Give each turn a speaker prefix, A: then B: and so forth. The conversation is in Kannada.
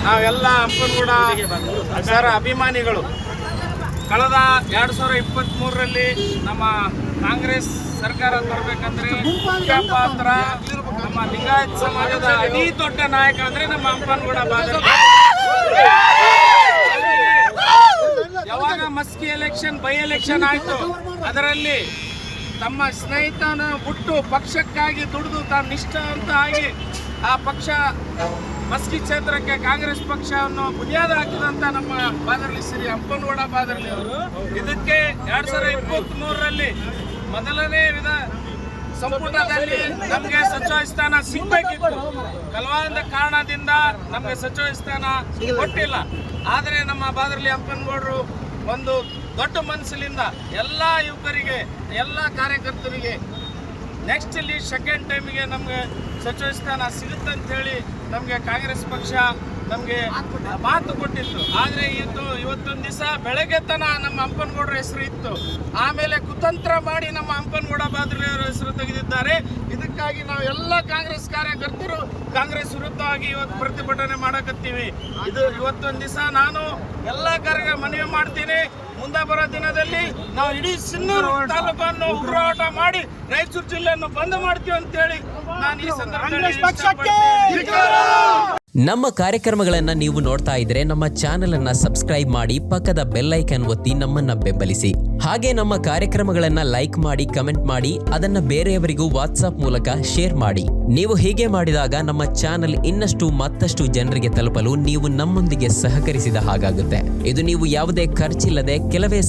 A: ನಾವೆಲ್ಲ ಹಂಪನಗೂಡ ಸರ್ ಅಭಿಮಾನಿಗಳು ಕಳೆದ 2023ರಲ್ಲಿ ನಮ್ಮ ಕಾಂಗ್ರೆಸ್ ಸರ್ಕಾರ ತರಬೇಕಂದ್ರೆ ಮುಖ್ಯ ಪಾತ್ರ ನಮ್ಮ ಲಿಂಗಾಯತ್ ಸಮಾಜದ ಅತಿ ದೊಡ್ಡ ನಾಯಕ ಅಂದ್ರೆ ನಮ್ಮ ಹಂಪನಗೂಡ ಬಾದರ್ಲಿ. ಯಾವಾಗ ಮಸ್ಕಿ ಎಲೆಕ್ಷನ್ ಬೈ ಎಲೆಕ್ಷನ್ ಆಯ್ತು, ಅದರಲ್ಲಿ ತಮ್ಮ ಸ್ನೇಹಿತನ ಬಿಟ್ಟು ಪಕ್ಷಕ್ಕಾಗಿ ದುಡಿದು ತಾನು ನಿಷ್ಠ ಅಂತ ಆಗಿ ಆ ಪಕ್ಷ ಮಸ್ಕಿ ಕ್ಷೇತ್ರಕ್ಕೆ ಕಾಂಗ್ರೆಸ್ ಪಕ್ಷವನ್ನು ಬುನಿಯಾದ ಹಾಕಿದಂತ ನಮ್ಮ ಬಾದರ್ಲಿ ಶ್ರೀ ಹಂಪನಗೌಡ ಬಾದರ್ಲಿ ಅವರು ಇದಕ್ಕೆ 2023ರಲ್ಲಿ ಮೊದಲನೇ ಸಂಪುಟದಲ್ಲಿ ನಮಗೆ ಸಚಿವ ಸ್ಥಾನ ಸಿಗಬೇಕಿತ್ತು. ಕೆಲವೊಂದು ಕಾರಣದಿಂದ ನಮಗೆ ಸಚಿವ ಸ್ಥಾನ ಕೊಟ್ಟಿಲ್ಲ. ಆದರೆ ನಮ್ಮ ಬಾದರ್ಲಿ ಹಂಪನಗೌಡರು ಒಂದು ದೊಡ್ಡ ಮನಸ್ಸಿನಿಂದ ಎಲ್ಲ ಯುವಕರಿಗೆ ಎಲ್ಲ ಕಾರ್ಯಕರ್ತರಿಗೆ ನೆಕ್ಸ್ಟ್ ಇಲ್ಲಿ ಸೆಕೆಂಡ್ ಟೈಮಿಗೆ ನಮಗೆ ಸಚಿವ ಸ್ಥಾನ ಸಿಗುತ್ತಂತೇಳಿ ನಮಗೆ ಕಾಂಗ್ರೆಸ್ ಪಕ್ಷ ನಮಗೆ ಮಾತು ಕೊಟ್ಟಿತ್ತು. ಆದರೆ ಇವತ್ತೊಂದು ದಿವಸ ಬೆಳಗ್ಗೆ ತನ ನಮ್ಮ ಹಂಪನಗೌಡರ ಹೆಸರು ಇತ್ತು, ಆಮೇಲೆ ಕುತಂತ್ರ ಮಾಡಿ ನಮ್ಮ ಹಂಪನಗೌಡ ಬಾದರ್ಲಿ ಅವರ ಹೆಸರು ತೆಗೆದಿದ್ದಾರೆ. ಇದಕ್ಕಾಗಿ ನಾವು ಎಲ್ಲ ಕಾಂಗ್ರೆಸ್ ಕಾರ್ಯಕರ್ತರು ಕಾಂಗ್ರೆಸ್ ವಿರುದ್ಧವಾಗಿ ಇವತ್ತು ಪ್ರತಿಭಟನೆ ಮಾಡಕತ್ತೀವಿ. ಇವತ್ತೊಂದು ದಿವಸ ನಾನು ಎಲ್ಲ ಕಾರ್ಯ ಮನವಿ ಮಾಡ್ತೀನಿ, ಮುಂದೆ ಬರೋ ದಿನದಲ್ಲಿ ನಾವು ಇಡೀ ಸಿನ್ನೂರು ತಾಲೂಕನ್ನು ಹೋರಾಟ ಮಾಡಿ ರಾಯಚೂರು ಜಿಲ್ಲೆಯನ್ನು ಬಂದ್ ಮಾಡ್ತೀವಿ ಅಂತೇಳಿ ನಾನು ಈ ಸಂದರ್ಭದಲ್ಲಿ
B: ನಮ್ಮ ಕಾರ್ಯಕ್ರಮಗಳನ್ನು ನೀವು ನೋಡ್ತಾ ಇದ್ರೆ ನಮ್ಮ ಚಾನೆಲ್ ಅನ್ನ ಸಬ್ಸ್ಕ್ರೈಬ್ ಮಾಡಿ, ಪಕ್ಕದ ಬೆಲ್ ಐಕಾನ್ ಒತ್ತಿ ನಮ್ಮನ್ನ ಬೆಂಬಲಿಸಿ. ಹಾಗೆ ನಮ್ಮ ಕಾರ್ಯಕ್ರಮಗಳನ್ನ ಲೈಕ್ ಮಾಡಿ, ಕಮೆಂಟ್ ಮಾಡಿ, ಅದನ್ನ ಬೇರೆಯವರಿಗೂ ವಾಟ್ಸ್ಆಪ್ ಮೂಲಕ ಶೇರ್ ಮಾಡಿ. ನೀವು ಹೀಗೆ ಮಾಡಿದಾಗ ನಮ್ಮ ಚಾನೆಲ್ ಇನ್ನಷ್ಟು ಮತ್ತಷ್ಟು ಜನರಿಗೆ ತಲುಪಲು ನೀವು ನಮ್ಮೊಂದಿಗೆ ಸಹಕರಿಸಿದ ಹಾಗಾಗುತ್ತೆ. ಇದು ನೀವು ಯಾವುದೇ ಖರ್ಚಿಲ್ಲದೆ ಕೆಲವೇ